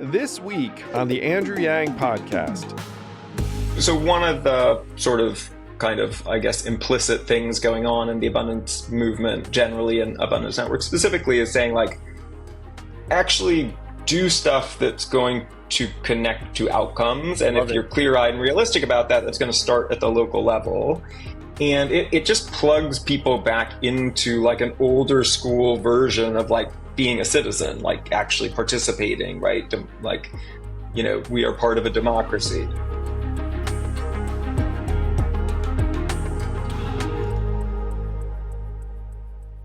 This week on the Andrew Yang podcast. So one of the sort of kind of, I guess, implicit things going on in the abundance movement generally and abundance network specifically is saying, like, actually do stuff that's going to connect to outcomes. And if you're clear-eyed and realistic about that, that's going to start at the local level. And it just plugs people back into like an older school version of like being a citizen, like actually participating, right? Like, you know, we are part of a democracy.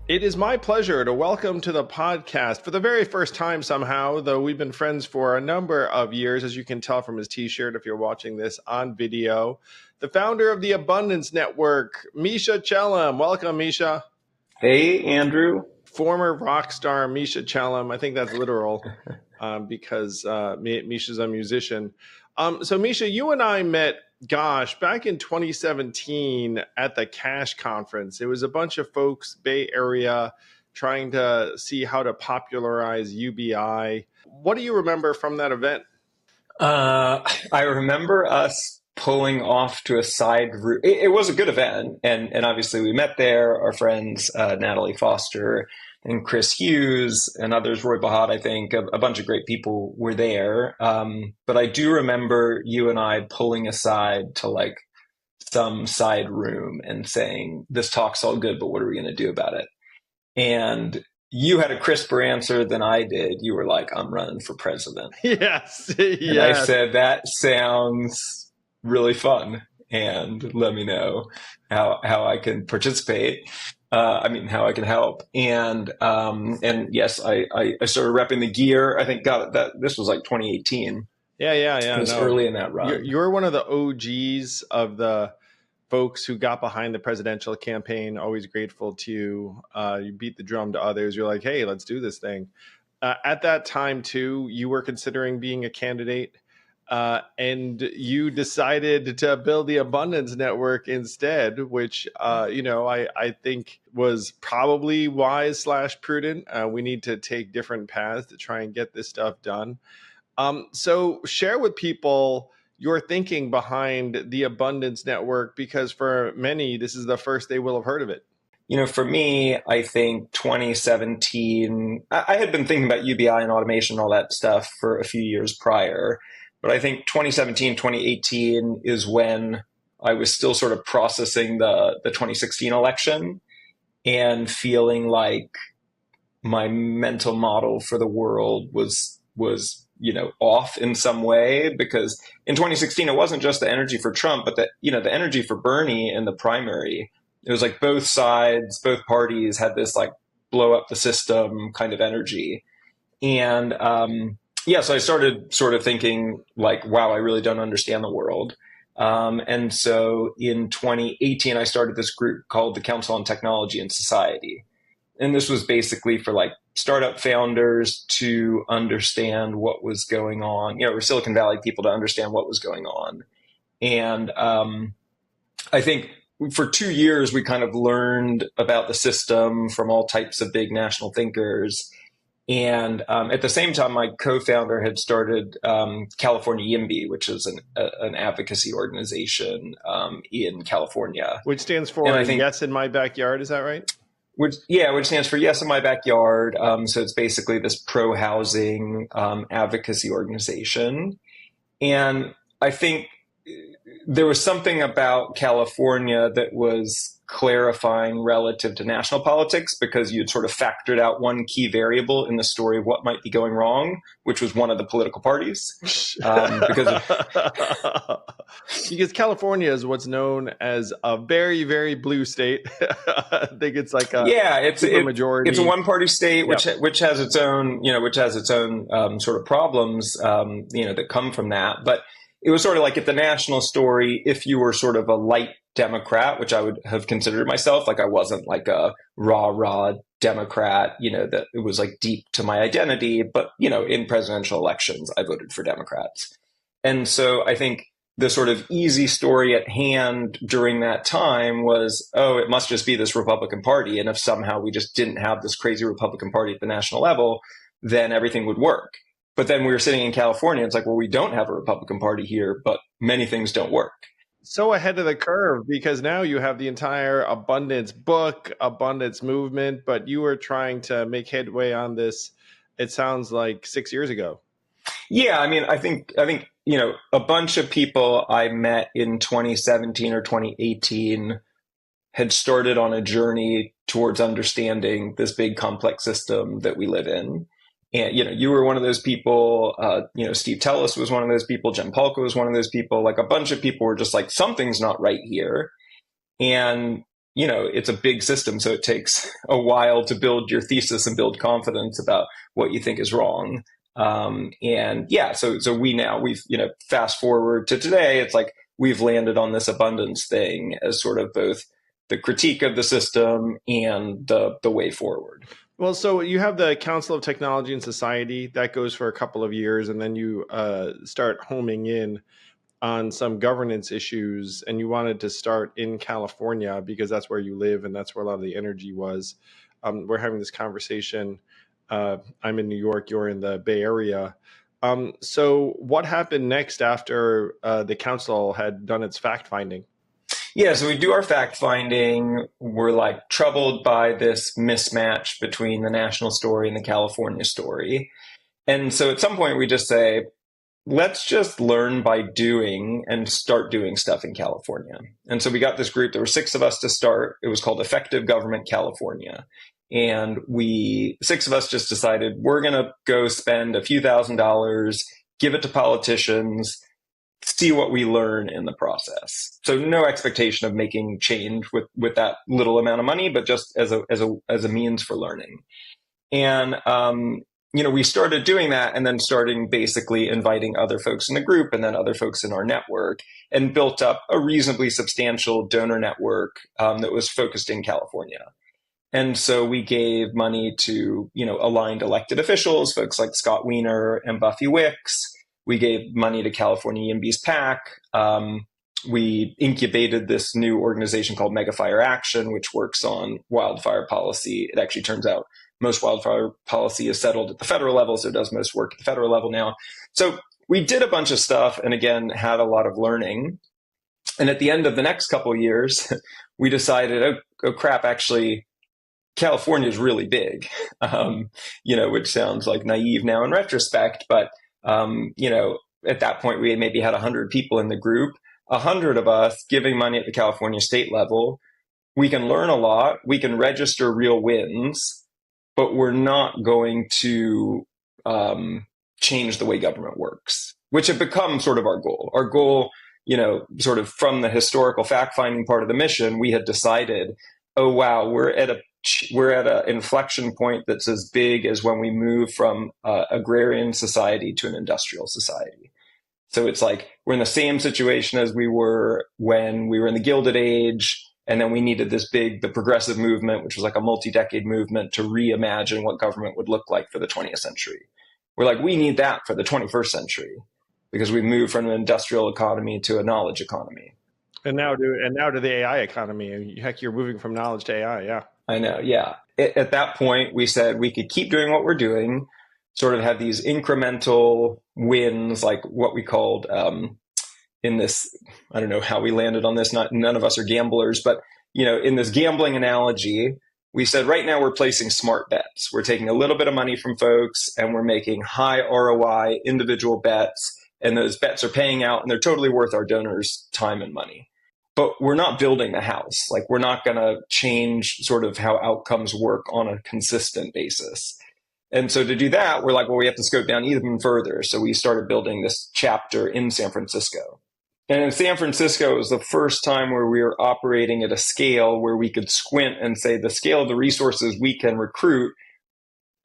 It is my pleasure to welcome to the podcast for the very first time somehow, though we've been friends for a number of years, as you can tell from his t-shirt if you're watching this on video, the founder of the Abundance Network, Misha Chellam. Welcome, Misha. Hey, Andrew. Former rock star Misha Chellam. I think that's literal because Misha's a musician. So Misha, you and I met, back in 2017 at the Cash Conference. It was a bunch of folks, Bay Area, trying to see how to popularize UBI. What do you remember from that event? I remember us pulling off to a side route. It was a good event, and obviously we met there. Our friends Natalie Foster and Chris Hughes and others, Roy Bahad, I think, a bunch of great people were there. But I do remember you and I pulling aside to like some side room and saying, this talk's all good, but what are we going to do about it? And you had a crisper answer than I did. You were like, I'm running for president. Yes. And I said, that sounds really fun. And let me know how I can participate. How I can help. And yes, I started repping the gear. I think, this was like 2018. Yeah. It was early in that run. You're one of the OGs of the folks who got behind the presidential campaign. Always grateful to you. You beat the drum to others. You're like, hey, let's do this thing. At that time, too, you were considering being a candidate. And you decided to build the Abundance Network instead, which, I think was probably wise / prudent. We need to take different paths to try and get this stuff done. So share with people your thinking behind the Abundance Network, because for many, this is the first they will have heard of it. You know, for me, I think 2017, I had been thinking about UBI and automation and all that stuff for a few years prior. But I think 2017, 2018 is when I was still sort of processing the 2016 election and feeling like my mental model for the world was off in some way, because in 2016, it wasn't just the energy for Trump, but the energy for Bernie in the primary. It was like both sides, both parties had this like blow up the system kind of energy. And, so I started sort of thinking like, wow, I really don't understand the world. And so in 2018, I started this group called the Council on Technology and Society. And this was basically for like startup founders to understand what was going on, or Silicon Valley people to understand what was going on. And I think for 2 years, we kind of learned about the system from all types of big national thinkers. And at the same time, my co-founder had started California YIMBY, which is an advocacy organization in California. Which stands for Yes in My Backyard, is that right? Which stands for Yes in My Backyard. So it's basically this pro-housing advocacy organization. And I think there was something about California that was clarifying relative to national politics, because you'd sort of factored out one key variable in the story of what might be going wrong, which was one of the political parties. Because California is what's known as a very, very blue state. I think it's like it's a majority. It's a one-party state, which has its own, sort of problems, that come from that. But it was sort of like at the national story, if you were sort of a light Democrat, which I would have considered myself, like I wasn't like a rah Democrat, that it was like deep to my identity. But, in presidential elections, I voted for Democrats. And so I think the sort of easy story at hand during that time was, it must just be this Republican Party. And if somehow we just didn't have this crazy Republican Party at the national level, then everything would work. But then we were sitting in California. It's like, well, we don't have a Republican Party here, but many things don't work. So ahead of the curve, because now you have the entire abundance book, abundance movement, but you were trying to make headway on this, it sounds like 6 years ago. Yeah, I mean, I think a bunch of people I met in 2017 or 2018 had started on a journey towards understanding this big complex system that we live in. And, you were one of those people, Steve Tellis was one of those people, Jen Paulka was one of those people, like a bunch of people were just like, something's not right here. And, it's a big system. So it takes a while to build your thesis and build confidence about what you think is wrong. So we've, fast forward to today, it's like we've landed on this abundance thing as sort of both the critique of the system and the way forward. Well, so you have the Council of Technology and Society that goes for a couple of years, and then you start homing in on some governance issues, and you wanted to start in California because that's where you live and that's where a lot of the energy was. We're having this conversation. I'm in New York, you're in the Bay Area. So what happened next after the council had done its fact finding? Yeah, so we do our fact finding. We're like troubled by this mismatch between the national story and the California story. And so at some point we just say, let's just learn by doing and start doing stuff in California. And so we got this group, there were 6 of us to start. It was called Effective Government California. And 6 of us just decided we're going to go spend a few $1,000s, give it to politicians, see what we learn in the process. So no expectation of making change with that little amount of money, but just as a means for learning. And, we started doing that and then starting basically inviting other folks in the group and then other folks in our network and built up a reasonably substantial donor network that was focused in California. And so we gave money to, aligned elected officials, folks like Scott Wiener and Buffy Wicks. We gave money to California EMB's PAC. We incubated this new organization called Megafire Action, which works on wildfire policy. It actually turns out most wildfire policy is settled at the federal level, so it does most work at the federal level now. So we did a bunch of stuff and again, had a lot of learning. And at the end of the next couple of years, we decided, oh crap, actually, California is really big, which sounds like naive now in retrospect. But, at that point, we maybe had 100 people in the group, 100 of us giving money at the California state level. We can learn a lot. We can register real wins, but we're not going to change the way government works, which have become sort of our goal. Our goal, sort of from the historical fact-finding part of the mission, we had decided, oh, wow, we're at an inflection point that's as big as when we move from agrarian society to an industrial society. So it's like we're in the same situation as we were when we were in the Gilded Age, and then we needed the progressive movement, which was like a multi-decade movement to reimagine what government would look like for the 20th century. We're like, we need that for the 21st century because we moved from an industrial economy to a knowledge economy. And now to the AI economy. Heck, you're moving from knowledge to AI, yeah. I know, yeah. At that point, we said we could keep doing what we're doing, sort of have these incremental wins, like what we called in this, I don't know how we landed on this, none of us are gamblers, but in this gambling analogy, we said right now we're placing smart bets. We're taking a little bit of money from folks and we're making high ROI individual bets, and those bets are paying out and they're totally worth our donors' time and money. But we're not building the house. Like, we're not going to change sort of how outcomes work on a consistent basis. And so to do that, we're like, well, we have to scope down even further. So we started building this chapter in San Francisco. And in San Francisco, it was the first time where we were operating at a scale where we could squint and say the scale of the resources we can recruit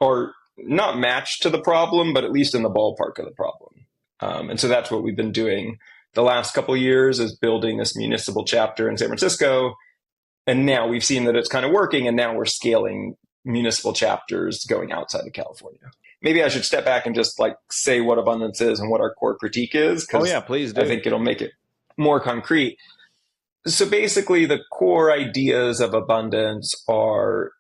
are not matched to the problem, but at least in the ballpark of the problem. And so that's what we've been doing the last couple of years, is building this municipal chapter in San Francisco. And now we've seen that it's kind of working, and now we're scaling municipal chapters going outside of California. Maybe I should step back and just say what abundance is and what our core critique is. Oh yeah, please do. I think it'll make it more concrete. So basically the core ideas of abundance are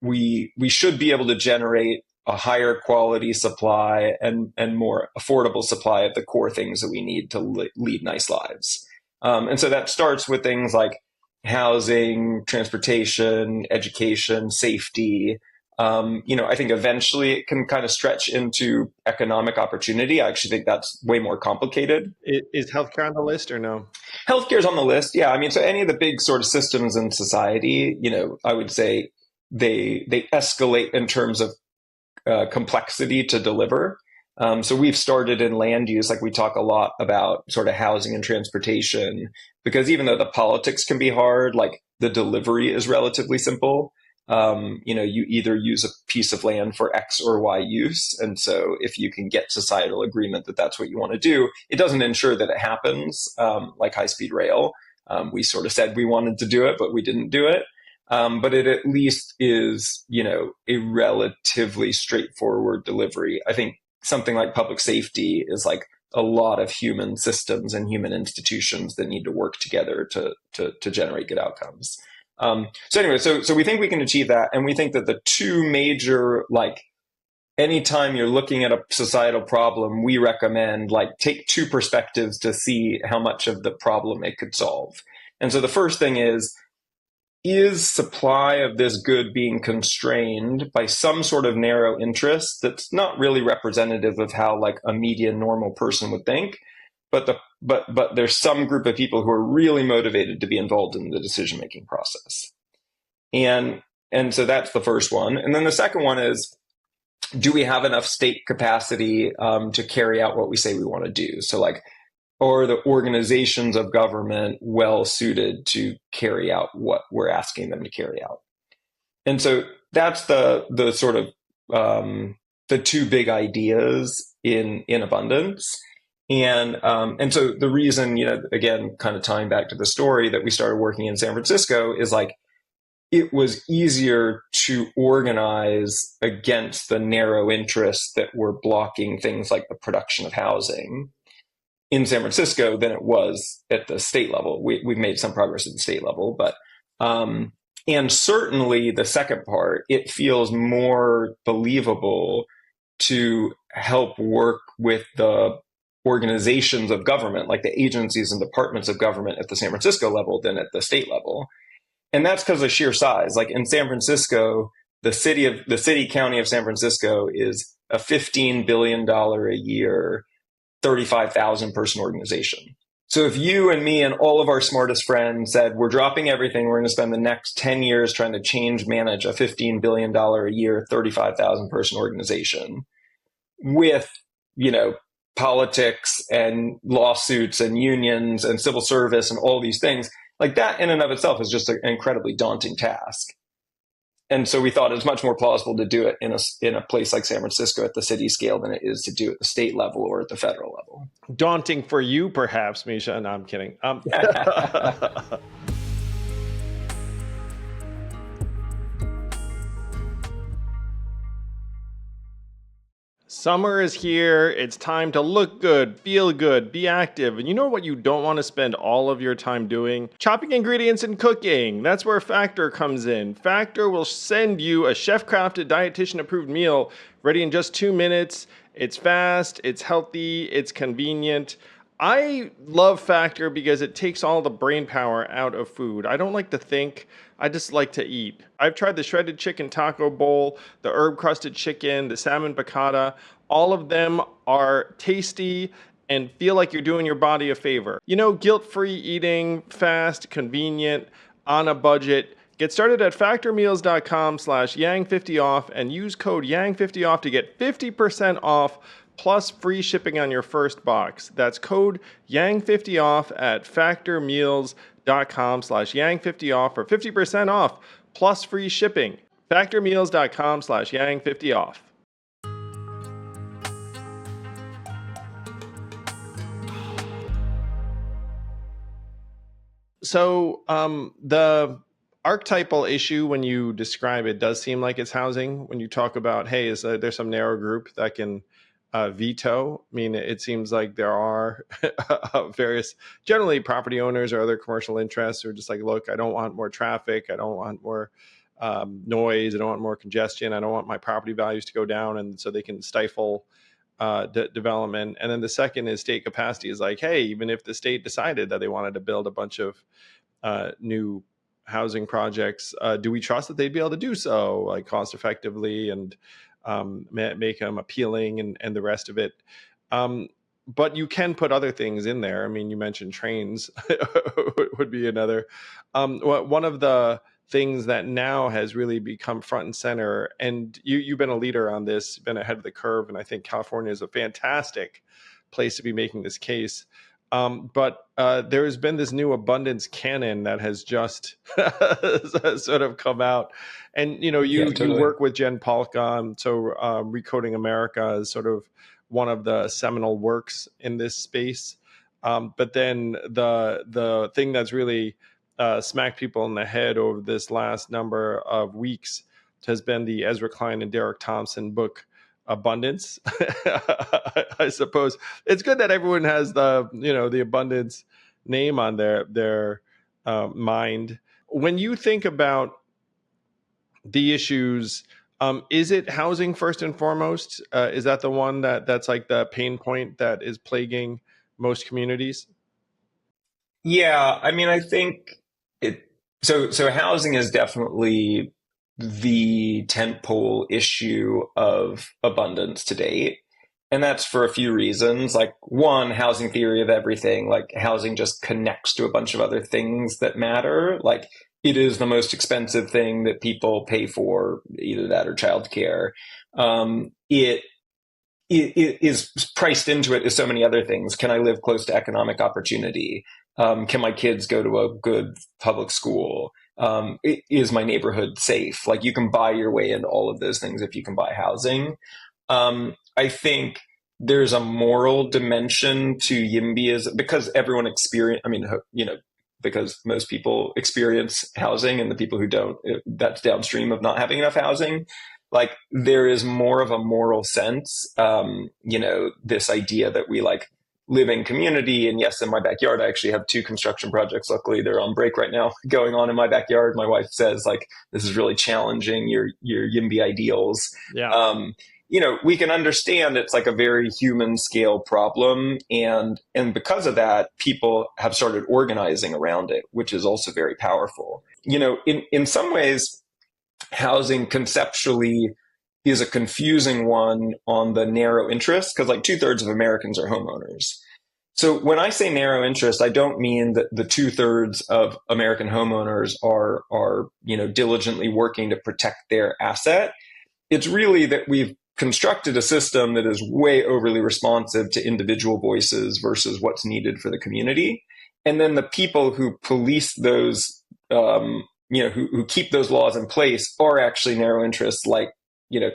we should be able to generate a higher quality supply and more affordable supply of the core things that we need to lead nice lives. And so that starts with things like housing, transportation, education, safety. I think eventually it can kind of stretch into economic opportunity. I actually think that's way more complicated. Is healthcare on the list or no? Healthcare is on the list. Yeah. I mean, so any of the big sort of systems in society, I would say they escalate in terms of complexity to deliver. So we've started in land use, like we talk a lot about sort of housing and transportation, because even though the politics can be hard, like the delivery is relatively simple. You either use a piece of land for X or Y use. And so if you can get societal agreement that that's what you want to do, it doesn't ensure that it happens, like high-speed rail. We sort of said we wanted to do it, but we didn't do it. But it at least is, a relatively straightforward delivery. I think something like public safety is like a lot of human systems and human institutions that need to work together to generate good outcomes. So anyway, so we think we can achieve that. And we think that the two major, like, anytime you're looking at a societal problem, we recommend take two perspectives to see how much of the problem it could solve. And so the first thing is supply of this good being constrained by some sort of narrow interest that's not really representative of how a median normal person would think, but there's some group of people who are really motivated to be involved in the decision-making process. And so that's the first one. And then the second one is, do we have enough state capacity to carry out what we say we want to do? So are the organizations of government well suited to carry out what we're asking them to carry out? And so that's the sort of the two big ideas in abundance. And so the reason, again, kind of tying back to the story that we started working in San Francisco is it was easier to organize against the narrow interests that were blocking things like the production of housing in San Francisco than it was at the state level. We've made some progress at the state level, but and certainly the second part, it feels more believable to help work with the organizations of government, like the agencies and departments of government at the San Francisco level than at the state level. And that's because of sheer size. Like in San Francisco, the city county of San Francisco is a $15 billion a year, 35,000 person organization. So if you and me and all of our smartest friends said, we're dropping everything, we're going to spend the next 10 years trying to manage a $15 billion a year, 35,000 person organization with, politics and lawsuits and unions and civil service and all these things, that in and of itself is just an incredibly daunting task. And so we thought it was much more plausible to do it in a place like San Francisco at the city scale than it is to do it at the state level or at the federal level. Daunting for you, perhaps, Misha. No, I'm kidding. Summer is here. It's time to look good, feel good, be active. And you know what you don't want to spend all of your time doing? Chopping ingredients and cooking. That's where Factor comes in. Factor will send you a chef-crafted, dietitian-approved meal ready in just 2 minutes. It's fast, it's healthy, it's convenient. I love Factor because it takes all the brain power out of food. I don't like to think, I just like to eat. I've tried the shredded chicken taco bowl, the herb crusted chicken, the salmon piccata. All of them are tasty and feel like you're doing your body a favor. Guilt-free eating, fast, convenient, on a budget. Get started at factormeals.com/yang50off and use code yang50off to get 50% off plus free shipping on your first box. That's code yang50off at factormeals.com/yang50off for 50% off plus free shipping. factormeals.com/yang50off. So the archetypal issue when you describe it does seem like it's housing. When you talk about, hey, there's some narrow group that can veto. I mean, it seems like there are various, generally property owners or other commercial interests who are just like, look, I don't want more traffic. I don't want more noise. I don't want more congestion. I don't want my property values to go down, and so they can stifle development. And then the second is state capacity is like, hey, even if the state decided that they wanted to build a bunch of new housing projects, do we trust that they'd be able to do so like cost effectively and make them appealing and the rest of it? But you can put other things in there. I mean, you mentioned trains would be another. One of the things that now has really become front and center, and you've been a leader on this, been ahead of the curve, and I think California is a fantastic place to be making this case. But there has been this new abundance canon that has just sort of come out. And, you work with Jen Polk, so Recoding America is sort of one of the seminal works in this space. But then the thing that's really smacked people in the head over this last number of weeks has been the Ezra Klein and Derek Thompson book, Abundance. I suppose it's good that everyone has the abundance name on their mind. When you think about the issues, is it housing first and foremost? Is that the one that's like the pain point that is plaguing most communities? Yeah, I mean, I think so housing is definitely the tentpole issue of abundance to date. And that's for a few reasons. Like, one, housing theory of everything. Like, housing just connects to a bunch of other things that matter. Like, it is the most expensive thing that people pay for, either that or childcare. It is priced into it as so many other things. Can I live close to economic opportunity? Can my kids go to a good public school? Is my neighborhood safe? Like, you can buy your way into all of those things if you can buy housing. I think there's a moral dimension to YIMBYism because everyone because most people experience housing, and the people who don't, that's downstream of not having enough housing. Like, there is more of a moral sense, this idea that we like live in community. And yes, in my backyard, I actually have 2 construction projects. Luckily, they're on break right now going on in my backyard. My wife says, like, this is really challenging your YIMBY ideals. Yeah. We can understand it's like a very human scale problem. And because of that, people have started organizing around it, which is also very powerful. In some ways, housing conceptually is a confusing one on the narrow interest, because like 2/3 of Americans are homeowners. So when I say narrow interest, I don't mean that the 2/3 of American homeowners are diligently working to protect their asset. It's really that we've constructed a system that is way overly responsive to individual voices versus what's needed for the community. And then the people who police those, who keep those laws in place are actually narrow interests, like,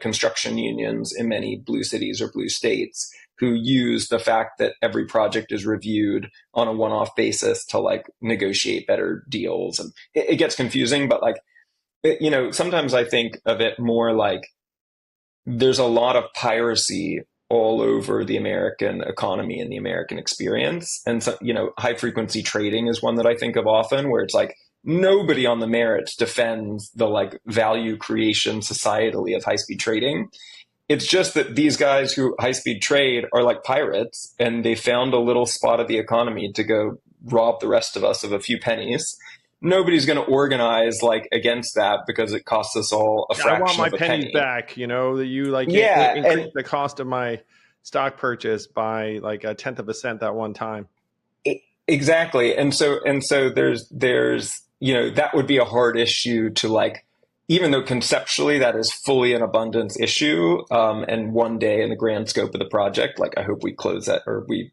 construction unions in many blue cities or blue states, who use the fact that every project is reviewed on a one-off basis to like negotiate better deals. And it gets confusing, but like, sometimes I think of it more like there's a lot of piracy all over the American economy and the American experience. And so, high frequency trading is one that I think of often, where it's like, nobody on the merits defends the like value creation societally of high-speed trading. It's just that these guys who high-speed trade are like pirates, and they found a little spot of the economy to go rob the rest of us of a few pennies. Nobody's going to organize like against that because it costs us all a fraction of a penny. I want my pennies back. That you like increase the cost of my stock purchase by like 1/10 of a cent that one time. Exactly, and so there's that would be a hard issue to like, even though conceptually that is fully an abundance issue, and one day in the grand scope of the project, like I hope we close that, or we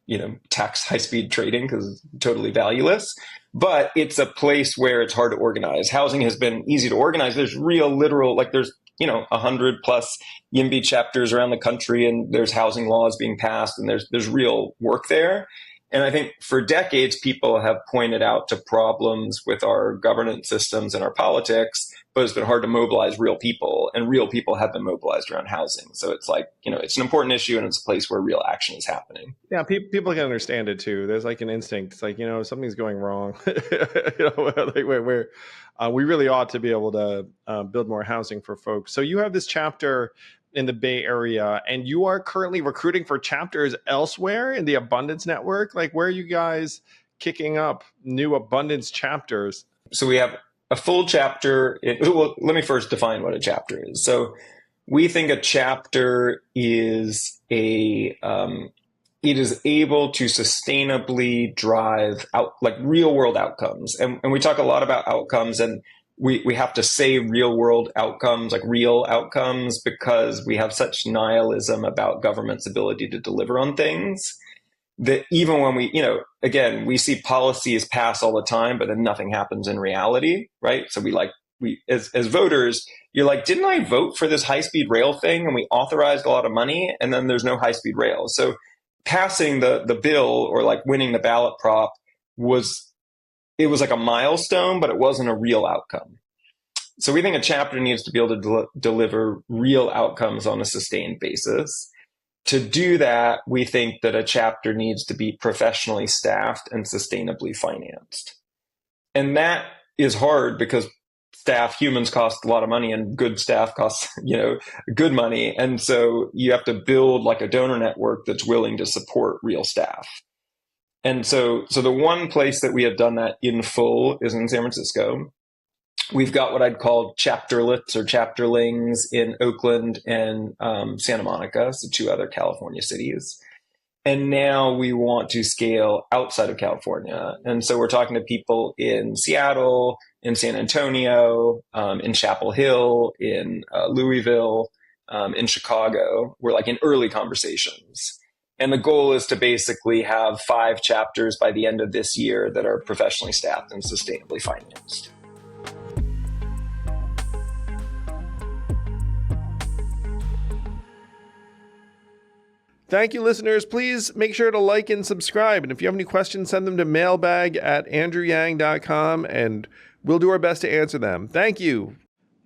tax high-speed trading because it's totally valueless. But it's a place where it's hard to organize. Housing has been easy to organize. There's real literal, like there's 100+ YIMBY chapters around the country, and there's housing laws being passed, and there's real work there. And I think for decades, people have pointed out to problems with our governance systems and our politics, but it's been hard to mobilize real people, and real people have been mobilized around housing. So it's like, it's an important issue, and it's a place where real action is happening. Yeah, people can understand it too. There's like an instinct. It's like, something's going wrong. Like we really ought to be able to build more housing for folks. So you have this chapter in the Bay Area, and you are currently recruiting for chapters elsewhere in the Abundance Network. Like, where are you guys kicking up new Abundance chapters? So we have a full chapter. Well, let me first define what a chapter is. So we think a chapter is it is able to sustainably drive out like real world outcomes. And we talk a lot about outcomes, and we have to say real world outcomes, like real outcomes, because we have such nihilism about government's ability to deliver on things that even when again, we see policies pass all the time, but then nothing happens in reality, right? So as voters, you're like, didn't I vote for this high-speed rail thing? And we authorized a lot of money, and then there's no high-speed rail. So passing the bill or like winning the ballot prop was like a milestone, but it wasn't a real outcome. So we think a chapter needs to be able to deliver real outcomes on a sustained basis. To do that, we think that a chapter needs to be professionally staffed and sustainably financed. And that is hard because humans cost a lot of money, and good staff costs, good money. And so you have to build like a donor network that's willing to support real staff. And so the one place that we have done that in full is in San Francisco. We've got what I'd call chapterlets or chapterlings in Oakland and Santa Monica, so 2 other California cities. And now we want to scale outside of California. And so we're talking to people in Seattle, in San Antonio, in Chapel Hill, in Louisville, in Chicago. We're like in early conversations. And the goal is to basically have 5 chapters by the end of this year that are professionally staffed and sustainably financed. Thank you, listeners. Please make sure to like and subscribe. And if you have any questions, send them to mailbag@andrewyang.com, and we'll do our best to answer them. Thank you.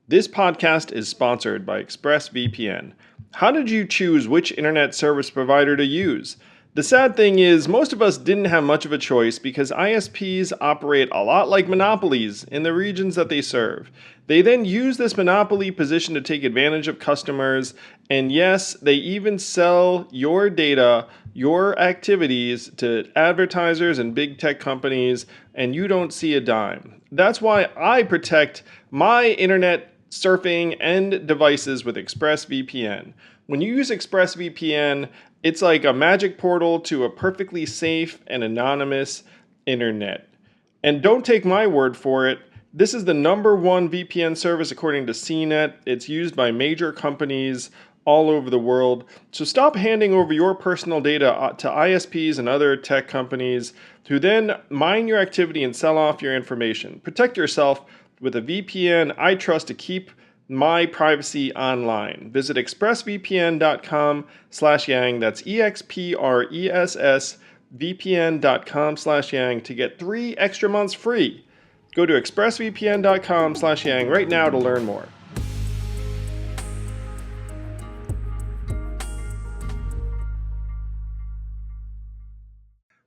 This podcast is sponsored by ExpressVPN. How did you choose which internet service provider to use? The sad thing is, most of us didn't have much of a choice because ISPs operate a lot like monopolies in the regions that they serve. They then use this monopoly position to take advantage of customers, and yes, they even sell your data, your activities to advertisers and big tech companies, and you don't see a dime. That's why I protect my internet surfing and devices with ExpressVPN. When you use ExpressVPN, it's like a magic portal to a perfectly safe and anonymous internet. And don't take my word for it. This is the #1 VPN service according to CNET. It's used by major companies all over the world. So stop handing over your personal data to ISPs and other tech companies who then mine your activity and sell off your information. Protect yourself with a VPN I trust to keep my privacy online. Visit expressvpn.com/yang. That's expressvpn.com/yang to get 3 extra months free. Go to expressvpn.com/yang right now to learn more.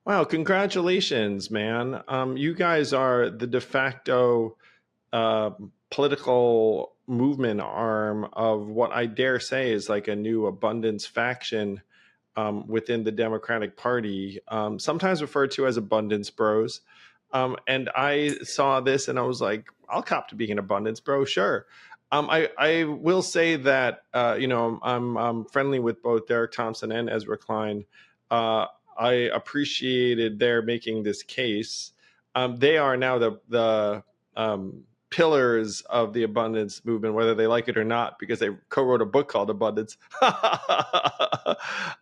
Wow, congratulations, man. You guys are the de facto political movement arm of what I dare say is like a new abundance faction within the Democratic Party, sometimes referred to as abundance bros. And I saw this and I was like, I'll cop to being an abundance bro, sure. I will say that, I'm friendly with both Derek Thompson and Ezra Klein. I appreciated their making this case. They are now the pillars of the abundance movement, whether they like it or not, because they co-wrote a book called Abundance.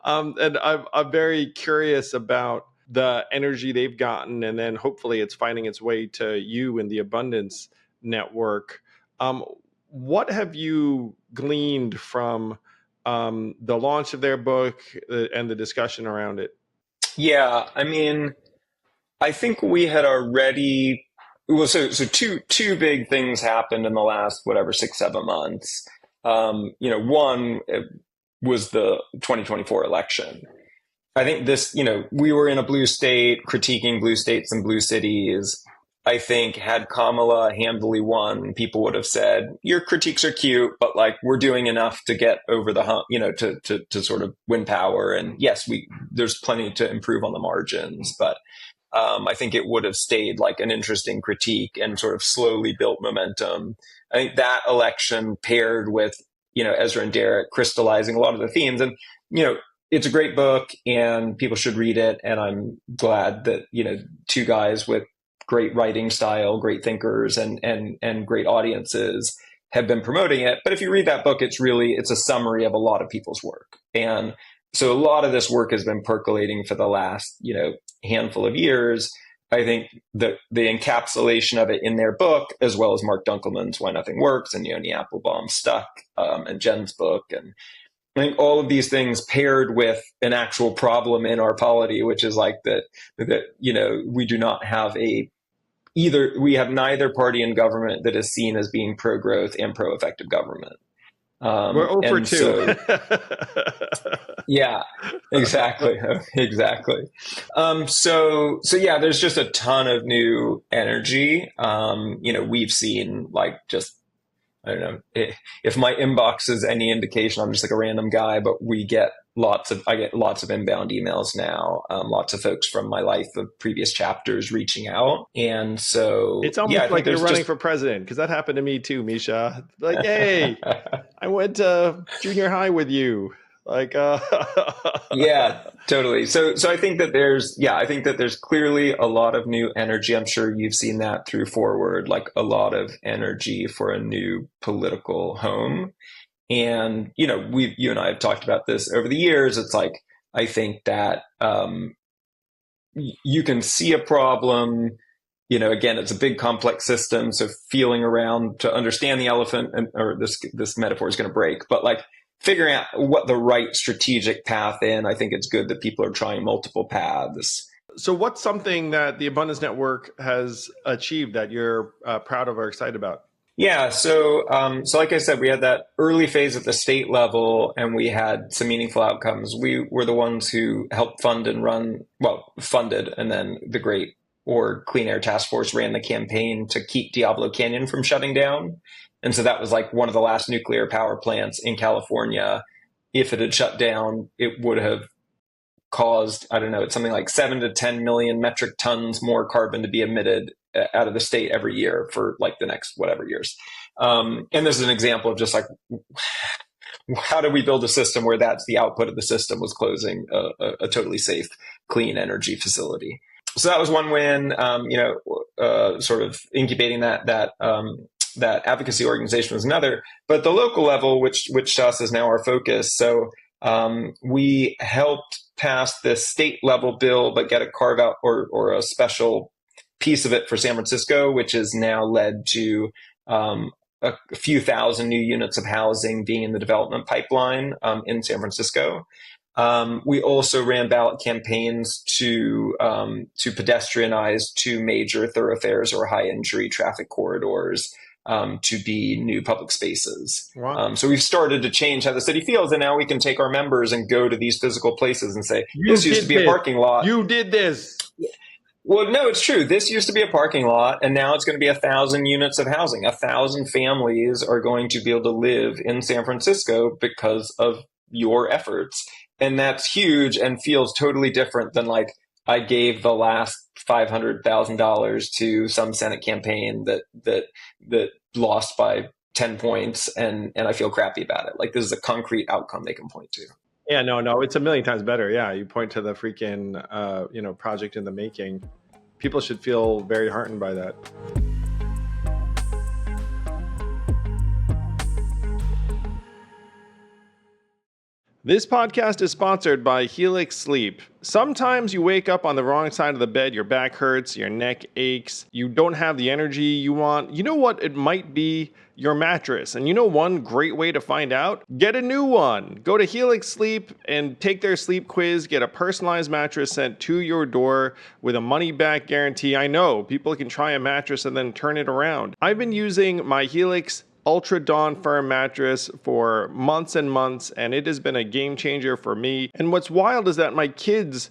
And I'm very curious about the energy they've gotten, and then hopefully it's finding its way to you in the Abundance Network. What have you gleaned from the launch of their book and the discussion around it? Yeah, I mean, I think we had already well, so two big things happened in the last whatever 6 7 months. One was the 2024 election. I think this, we were in a blue state, critiquing blue states and blue cities. I think had Kamala handily won, people would have said, your critiques are cute, but like we're doing enough to get over the hump, to sort of win power. And yes, there's plenty to improve on the margins, but I think it would have stayed like an interesting critique and sort of slowly built momentum. I think that election paired with, Ezra and Derek crystallizing a lot of the themes. And, it's a great book and people should read it. And I'm glad that, two guys with great writing style, great thinkers and great audiences have been promoting it. But if you read that book, it's a summary of a lot of people's work. And so a lot of this work has been percolating for the last, handful of years. I think the encapsulation of it in their book, as well as Mark Dunkelman's Why Nothing Works and Yoni Applebaum's Stuck, and Jen's book. And I think all of these things paired with an actual problem in our polity, which is like that, we do not have we have neither party in government that is seen as being pro-growth and pro-effective government. We're over 2. So, yeah, exactly. So yeah, there's just a ton of new energy. We've seen like just, I don't know if my inbox is any indication, I'm just like a random guy, but I get lots of inbound emails now. Lots of folks from my life of previous chapters reaching out. And so it's almost like you're running for president, because that happened to me too, Misha. Like, hey, I went to junior high with you. Like, yeah, totally. So I think that there's clearly a lot of new energy. I'm sure you've seen that through Forward, like a lot of energy for a new political home. And, you and I have talked about this over the years. It's like, I think that, you can see a problem, again, it's a big complex system. So feeling around to understand the elephant or this metaphor is going to break, but like, figuring out what the right strategic path in, I think it's good that people are trying multiple paths. So what's something that the Abundance Network has achieved that you're proud of or excited about? Yeah, so like I said, we had that early phase at the state level and we had some meaningful outcomes. We were the ones who helped funded, and then the Great or Clean Air Task Force ran the campaign to keep Diablo Canyon from shutting down. And so that was like one of the last nuclear power plants in California. If it had shut down, it would have caused, I don't know, it's something like 7 to 10 million metric tons more carbon to be emitted out of the state every year for like the next whatever years. And this is an example of just like, how do we build a system where that's the output of the system was closing a totally safe, clean energy facility. So that was one win, sort of incubating that advocacy organization was another, but the local level, which to us is now our focus. So we helped pass the state level bill, but get a carve out or a special piece of it for San Francisco, which has now led to a few thousand new units of housing being in the development pipeline in San Francisco. We also ran ballot campaigns to pedestrianize 2 major thoroughfares or high injury traffic corridors to be new public spaces. Wow. So we've started to change how the city feels, and now we can take our members and go to these physical places and say, this used to be a parking lot. You did this. Well, no, it's true. This used to be a parking lot, and now it's going to be 1,000 units of housing. 1,000 families are going to be able to live in San Francisco because of your efforts. And that's huge and feels totally different than like, I gave the last $500,000 to some Senate campaign that lost by 10 points and I feel crappy about it. Like, this is a concrete outcome they can point to. Yeah, no, it's a million times better. Yeah, you point to the freaking, project in the making. People should feel very heartened by that. This podcast is sponsored by Helix Sleep. Sometimes you wake up on the wrong side of the bed, your back hurts, your neck aches, you don't have the energy you want. You know what? It might be your mattress. And you know one great way to find out? Get a new one. Go to Helix Sleep and take their sleep quiz, get a personalized mattress sent to your door with a money back guarantee. I know people can try a mattress and then turn it around. I've been using my Helix Ultra Dawn Firm mattress for months and months, and it has been a game changer for me. And what's wild is that my kids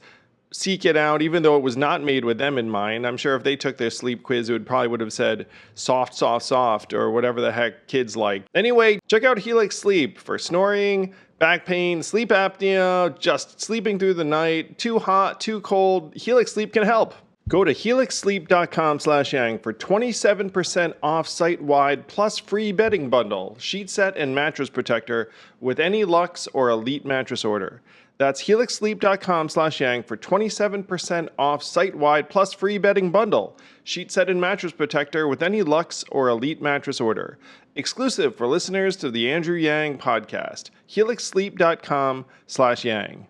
seek it out, even though it was not made with them in mind. I'm sure if they took their sleep quiz, it would have said soft, soft, soft, or whatever the heck kids like. Anyway, check out Helix Sleep for snoring, back pain, sleep apnea, just sleeping through the night, too hot, too cold. Helix Sleep can help. Go to helixsleep.com/yang for 27% off site-wide plus free bedding bundle, sheet set, and mattress protector with any Luxe or Elite mattress order. That's helixsleep.com/yang for 27% off site-wide plus free bedding bundle, sheet set, and mattress protector with any Luxe or Elite mattress order. Exclusive for listeners to the Andrew Yang podcast. helixsleep.com/yang.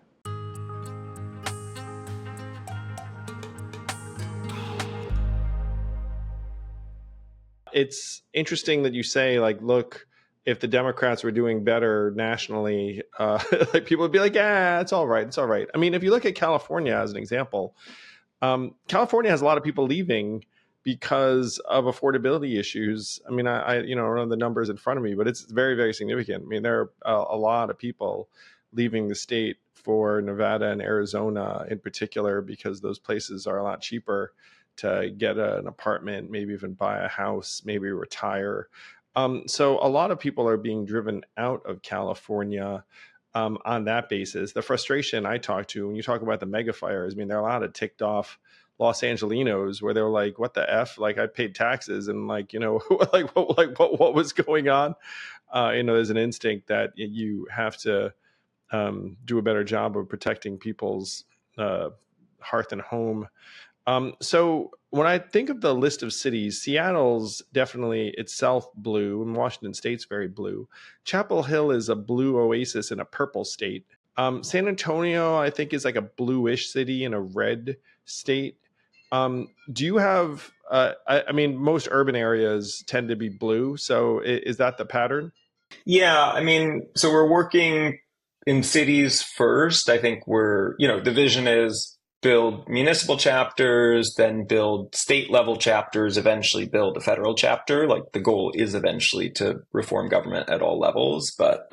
It's interesting that you say, like, look, if the Democrats were doing better nationally, like people would be like, yeah, it's all right. It's all right. I mean, if you look at California as an example, California has a lot of people leaving because of affordability issues. I mean, I don't know the numbers in front of me, but it's very, very significant. I mean, there are a lot of people leaving the state for Nevada and Arizona in particular, because those places are a lot cheaper to get an apartment, maybe even buy a house, maybe retire. So a lot of people are being driven out of California on that basis. The frustration I talk to when you talk about the mega fires, I mean, there are a lot of ticked off Los Angelinos where they're like, what the F? Like, I paid taxes and like, what was going on? There's an instinct that you have to do a better job of protecting people's hearth and home. So when I think of the list of cities, Seattle's definitely itself blue, and Washington State's very blue. Chapel Hill is a blue oasis in a purple state. San Antonio, I think, is like a bluish city in a red state. Do you have, I mean, most urban areas tend to be blue. So is that the pattern? Yeah, I mean, so we're working in cities first. I think the vision is build municipal chapters, then build state level chapters, eventually build a federal chapter. Like the goal is eventually to reform government at all levels. But,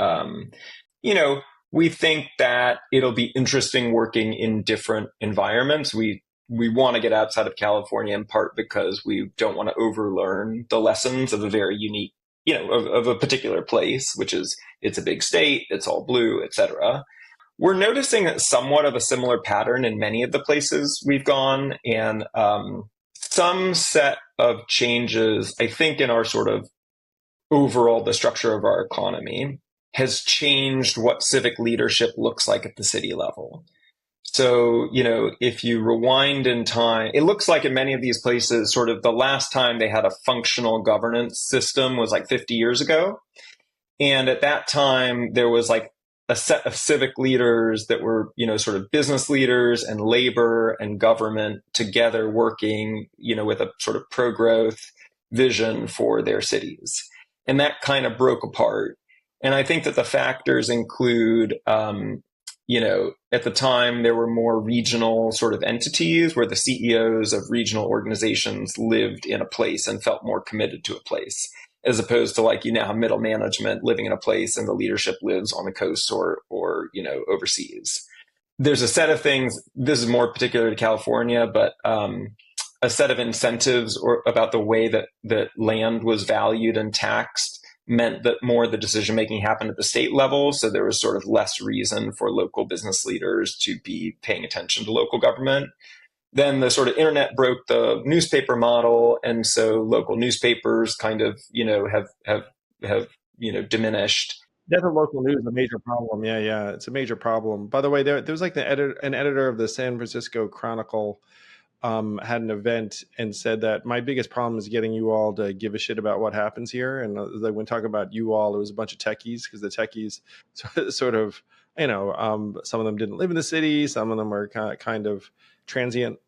we think that it'll be interesting working in different environments. We want to get outside of California in part because we don't want to overlearn the lessons of a very unique, of a particular place, which is it's a big state, it's all blue, etc. We're noticing somewhat of a similar pattern in many of the places we've gone, and some set of changes, I think, in our sort of overall, the structure of our economy has changed what civic leadership looks like at the city level. So, if you rewind in time, it looks like in many of these places, sort of the last time they had a functional governance system was like 50 years ago. And at that time, there was like a set of civic leaders that were, sort of business leaders and labor and government together working, with a sort of pro-growth vision for their cities. And that kind of broke apart. And I think that the factors include, at the time, there were more regional sort of entities where the CEOs of regional organizations lived in a place and felt more committed to a place, as opposed to like you now have middle management living in a place and the leadership lives on the coast or overseas. There's a set of things, this is more particular to California, but a set of incentives or about the way that land was valued and taxed meant that more of the decision making happened at the state level. So there was sort of less reason for local business leaders to be paying attention to local government. Then the sort of internet broke the newspaper model, and so local newspapers kind of have diminished. Death of local news is a major problem. Yeah, it's a major problem. By the way, there was like an editor of the San Francisco Chronicle had an event and said that my biggest problem is getting you all to give a shit about what happens here. And like when talking about you all, it was a bunch of techies, because the techies sort of, some of them didn't live in the city, some of them are kind of transient.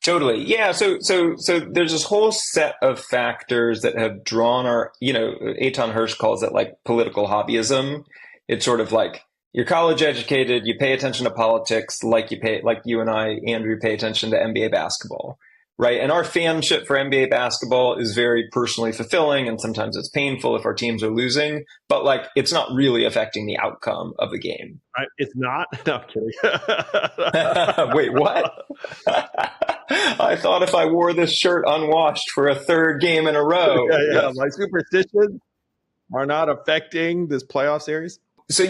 Totally. Yeah. So there's this whole set of factors that have drawn our, Eitan Hirsch calls it like political hobbyism. It's sort of like you're college educated, you pay attention to politics like you and I, Andrew, pay attention to NBA basketball, right? And our fanship for NBA basketball is very personally fulfilling, and sometimes it's painful if our teams are losing, but like it's not really affecting the outcome of the game. It's not? No, I'm kidding. Wait, what? I thought if I wore this shirt unwashed for a third game in a row. Yeah. My superstitions are not affecting this playoff series. So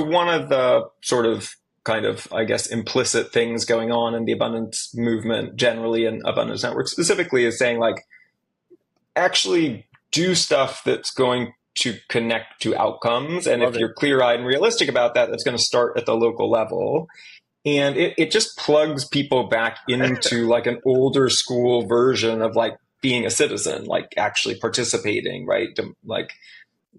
one of the sort of kind of, I guess, implicit things going on in the abundance movement generally, and Abundance Network specifically, is saying like, actually do stuff that's going to connect to outcomes. And if you're clear-eyed and realistic about that, that's going to start at the local level. And it just plugs people back into like an older school version of like being a citizen, like actually participating, right? Like,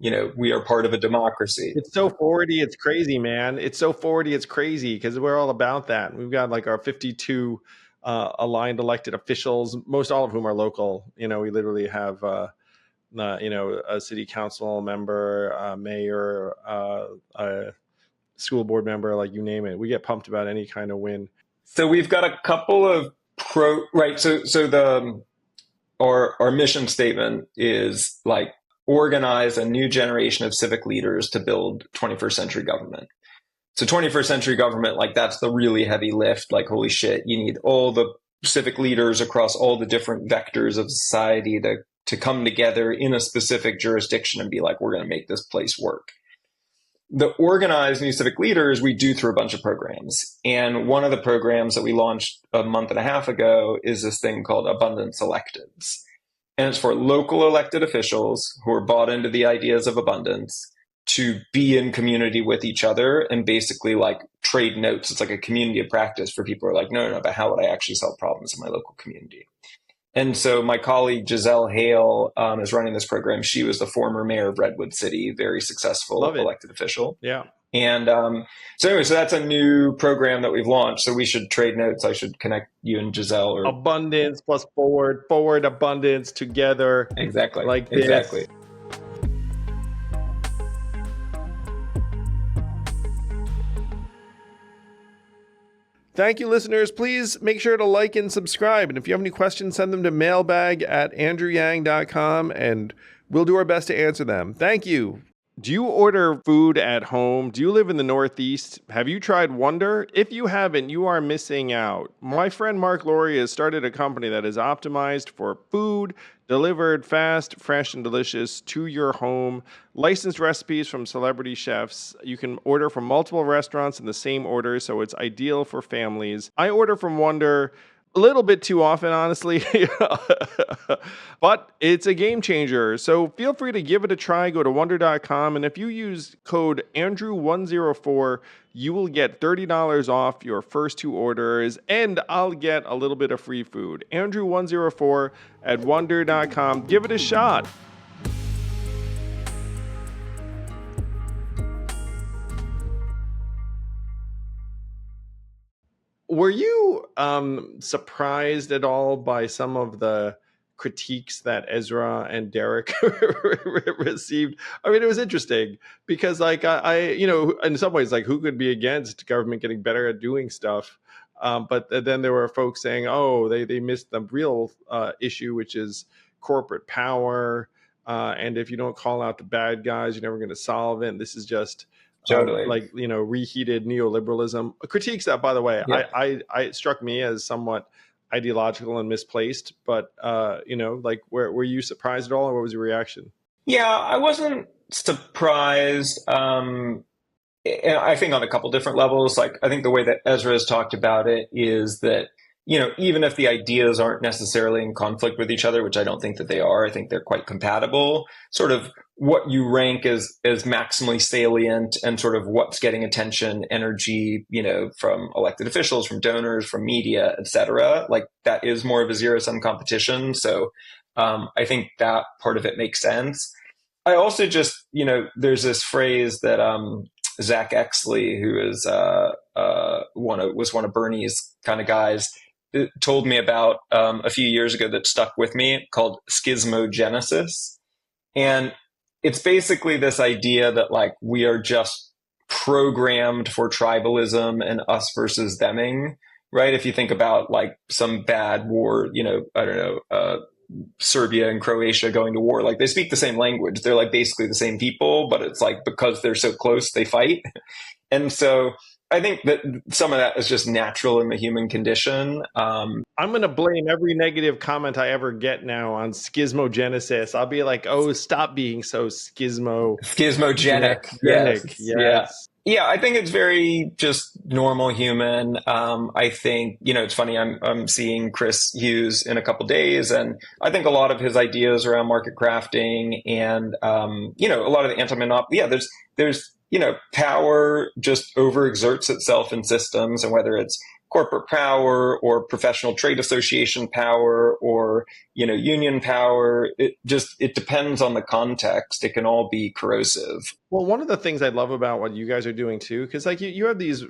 we are part of a democracy. It's so 40, it's crazy, man. It's so 40, it's crazy because we're all about that. We've got like our 52 aligned elected officials, most all of whom are local. We literally have, a city council member, mayor, a school board member, like you name it. We get pumped about any kind of win. So we've got a couple of right. So our mission statement is like, organize a new generation of civic leaders to build 21st century government. So 21st century government, like that's the really heavy lift. Like, holy shit, you need all the civic leaders across all the different vectors of society to come together in a specific jurisdiction and be like, we're going to make this place work. The organized new civic leaders we do through a bunch of programs. And one of the programs that we launched a month and a half ago is this thing called Abundance Electeds. And it's for local elected officials who are bought into the ideas of abundance to be in community with each other and basically like trade notes. It's like a community of practice for people who are like, no, but how would I actually solve problems in my local community? And so my colleague Giselle Hale is running this program. She was the former mayor of Redwood City, very successful elected official. Yeah. And so that's a new program that we've launched. So we should trade notes. I should connect you and Giselle. Or abundance plus forward abundance together. Exactly. Like this. Exactly. Thank you, listeners. Please make sure to like and subscribe. And if you have any questions, send them to mailbag@andrewyang.com and we'll do our best to answer them. Thank you. Do you order food at home? Do you live in the Northeast? Have you tried Wonder? If you haven't, you are missing out. My friend Mark Laurie has started a company that is optimized for food delivered fast, fresh, and delicious to your home. Licensed recipes from celebrity chefs. You can order from multiple restaurants in the same order, so it's ideal for families. I order from Wonder a little bit too often, honestly, but it's a game changer. So feel free to give it a try. Go to wonder.com. And if you use code Andrew104, you will get $30 off your first two orders, and I'll get a little bit of free food. Andrew104 at wonder.com. Give it a shot. Were you surprised at all by some of the critiques that Ezra and Derek received? I mean, it was interesting because, like, I in some ways, like, who could be against government getting better at doing stuff? But then there were folks saying, oh, they missed the real issue, which is corporate power. And if you don't call out the bad guys, you're never going to solve it. And this is just totally reheated neoliberalism. Critiques that, by the way, yeah. I struck me as somewhat ideological and misplaced. But were you surprised at all, or what was your reaction? Yeah, I wasn't surprised. And I think on a couple different levels. Like, I think the way that Ezra has talked about it is that, even if the ideas aren't necessarily in conflict with each other, which I don't think that they are, I think they're quite compatible. Sort of what you rank as maximally salient and sort of what's getting attention, energy, from elected officials, from donors, from media, et cetera. Like, that is more of a zero-sum competition. So I think that part of it makes sense. I also just, there's this phrase that Zach Exley, who is was one of Bernie's kind of guys, told me about a few years ago that stuck with me, called schismogenesis. And it's basically this idea that like we are just programmed for tribalism and us versus theming, right? If you think about like some bad war, I don't know, Serbia and Croatia going to war, like they speak the same language. They're like basically the same people, but it's like because they're so close, they fight. And so I think that some of that is just natural in the human condition. I'm going to blame every negative comment I ever get now on schismogenesis. I'll be like, oh, stop being so Schismogenic. Yes. Yeah. Yeah, I think it's very just normal human. I think, it's funny, I'm seeing Chris Hughes in a couple days, and I think a lot of his ideas around market crafting and, a lot of the anti-monopoly, there's power just overexerts itself in systems, and whether it's corporate power or professional trade association power or union power, it depends on the context. It can all be corrosive. Well, one of the things I love about what you guys are doing too, because like you have these,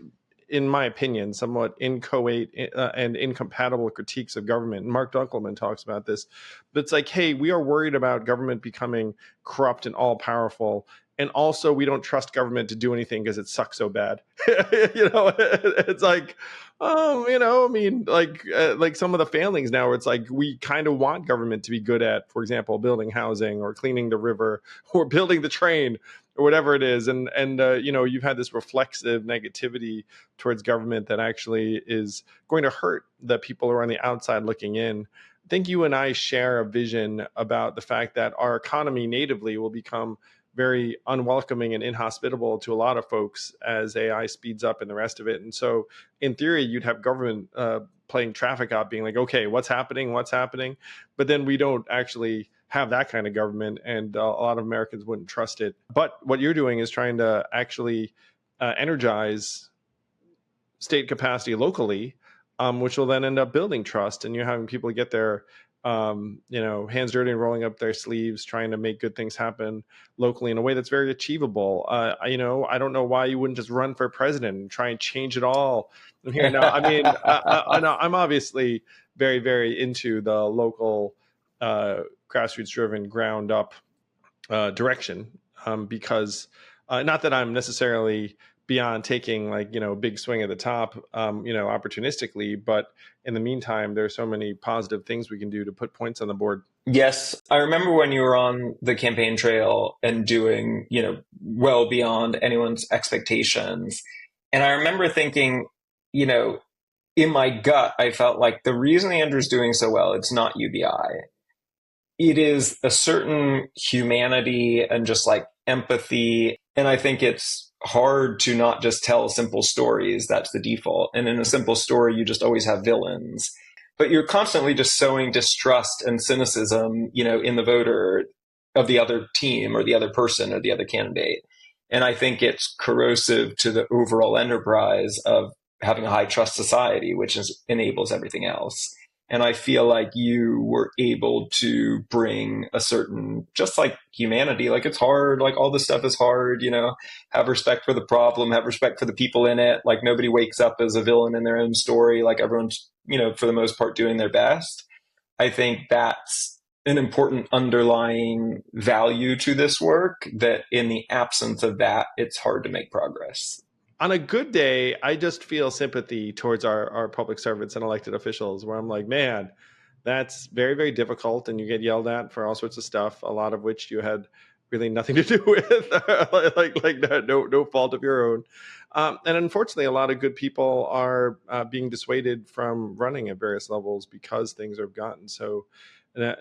in my opinion, somewhat inchoate and incompatible critiques of government. And Mark Dunkelman talks about this, but it's like, hey, we are worried about government becoming corrupt and all powerful. And also, we don't trust government to do anything because it sucks so bad. It's like, I mean, like some of the failings now, where it's like we kind of want government to be good at, for example, building housing or cleaning the river or building the train or whatever it is. And you've had this reflexive negativity towards government that actually is going to hurt the people who are on the outside looking in. I think you and I share a vision about the fact that our economy natively will become very unwelcoming and inhospitable to a lot of folks as AI speeds up and the rest of it. And so in theory, you'd have government playing traffic cop, being like, okay, what's happening? But then we don't actually have that kind of government, and a lot of Americans wouldn't trust it. But what you're doing is trying to actually energize state capacity locally, which will then end up building trust, and you're having people get their hands dirty and rolling up their sleeves, trying to make good things happen locally in a way that's very achievable. I don't know why you wouldn't just run for president and try and change it all here now. I mean, I'm obviously very, very into the local grassroots driven ground up direction, because not that I'm necessarily beyond taking a big swing at the top, opportunistically, but in the meantime, there's so many positive things we can do to put points on the board. Yes. I remember when you were on the campaign trail and doing, well beyond anyone's expectations. And I remember thinking, in my gut, I felt like the reason Andrew's doing so well, it's not UBI. It is a certain humanity and just like empathy. And I think it's hard to not just tell simple stories. That's the default. And in a simple story, you just always have villains. But you're constantly just sowing distrust and cynicism, in the voter of the other team or the other person or the other candidate. And I think it's corrosive to the overall enterprise of having a high trust society, which enables everything else. And I feel like you were able to bring a certain, just like humanity, like it's hard, like all this stuff is hard, have respect for the problem, have respect for the people in it. Like nobody wakes up as a villain in their own story. Like everyone's, for the most part doing their best. I think that's an important underlying value to this work, that in the absence of that, it's hard to make progress. On a good day, I just feel sympathy towards our public servants and elected officials, where I'm like, man, that's very, very difficult. And you get yelled at for all sorts of stuff, a lot of which you had really nothing to do with, like no fault of your own. And unfortunately, a lot of good people are being dissuaded from running at various levels because things have gotten so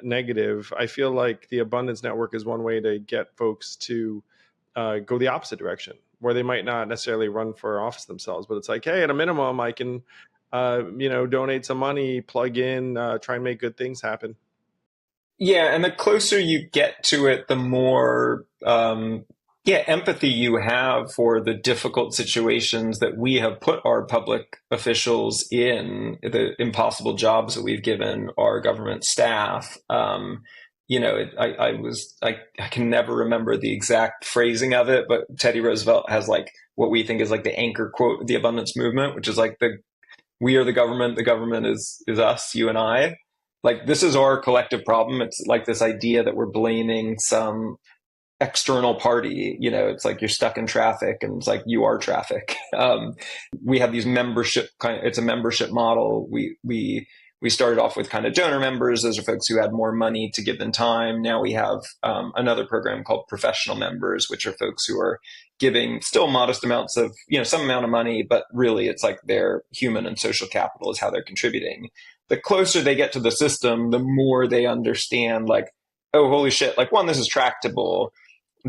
negative. I feel like the Abundance Network is one way to get folks to go the opposite direction, where they might not necessarily run for office themselves, but it's like, hey, at a minimum, I can, donate some money, plug in, try and make good things happen. Yeah, and the closer you get to it, the more empathy you have for the difficult situations that we have put our public officials in, the impossible jobs that we've given our government staff. I can never remember the exact phrasing of it, but Teddy Roosevelt has like what we think is like the anchor quote of the abundance movement, which is like we are the government is us, you and I. Like, this is our collective problem. It's like this idea that we're blaming some external party. It's like you're stuck in traffic and it's like you are traffic. We have these it's a membership model. We started off with kind of donor members. Those are folks who had more money to give than time. Now we have another program called professional members, which are folks who are giving still modest amounts of, some amount of money, but really it's like their human and social capital is how they're contributing. The closer they get to the system, the more they understand, like, oh, holy shit, like, one, this is tractable.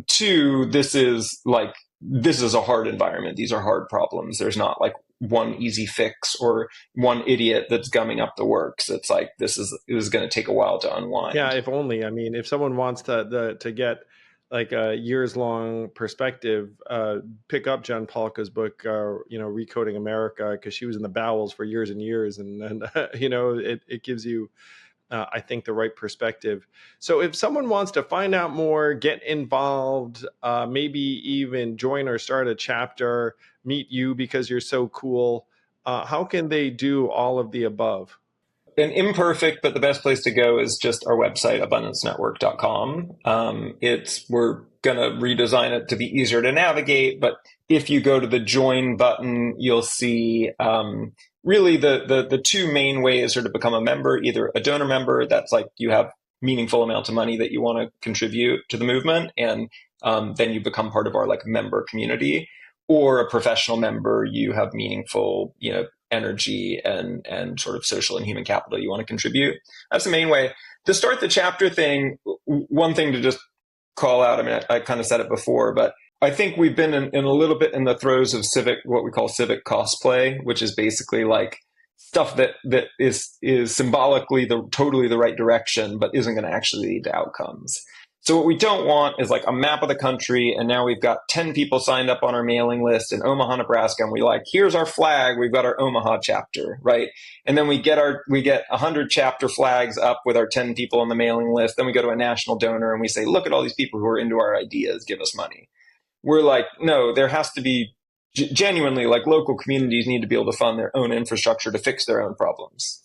Two, this is a hard environment. These are hard problems. There's not like one easy fix or one idiot that's gumming up the works. It's like, it is going to take a while to unwind. Yeah, if only. I mean, if someone wants to get like a years long perspective, pick up Jen Paulka's book, Recoding America, because she was in the bowels for years and years, and it gives you, I think, the right perspective. So if someone wants to find out more, get involved, maybe even join or start a chapter, meet you because you're so cool, how can they do all of the above? An imperfect, but the best place to go is just our website, abundancenetwork.com. We're going to redesign it to be easier to navigate, but if you go to the join button, you'll see really the two main ways are to become a member, either a donor member, that's like you have meaningful amounts of money that you want to contribute to the movement, and then you become part of our like member community, or a professional member, you have meaningful, energy and sort of social and human capital you want to contribute. That's the main way. To start the chapter thing, one thing to just call out, I mean, I kind of said it before, but I think we've been in a little bit in the throes of what we call civic cosplay, which is basically like stuff that is symbolically totally the right direction, but isn't going to actually lead to outcomes. So what we don't want is like a map of the country, and now we've got 10 people signed up on our mailing list in Omaha, Nebraska, and we like, here's our flag, we've got our Omaha chapter, right? And then we get 100 chapter flags up with our 10 people on the mailing list. Then we go to a national donor and we say, look at all these people who are into our ideas, give us money. We're like, no, there has to be genuinely, like, local communities need to be able to fund their own infrastructure to fix their own problems.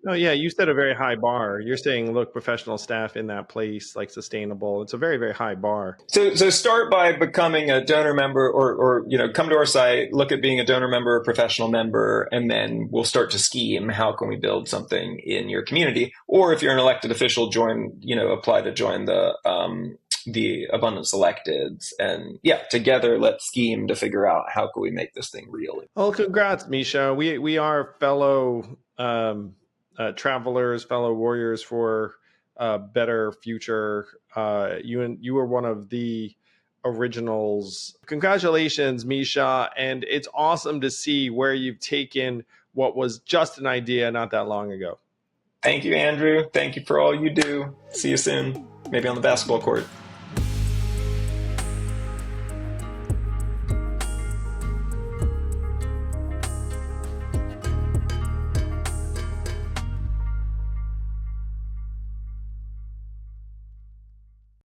Oh, yeah, you set a very high bar. You're saying, look, professional staff in that place, like sustainable. It's a very, very high bar. So start by becoming a donor member or come to our site, look at being a donor member, a professional member, and then we'll start to scheme how can we build something in your community. Or if you're an elected official, apply to join the Abundance Electeds, and together let's scheme to figure out how can we make this thing real. Well, congrats, Misha. We are fellow travelers, fellow warriors for a better future. You were one of the originals. Congratulations, Misha, and it's awesome to see where you've taken what was just an idea not that long ago. Thank you, Andrew. Thank you for all you do. See you soon, maybe on the basketball court.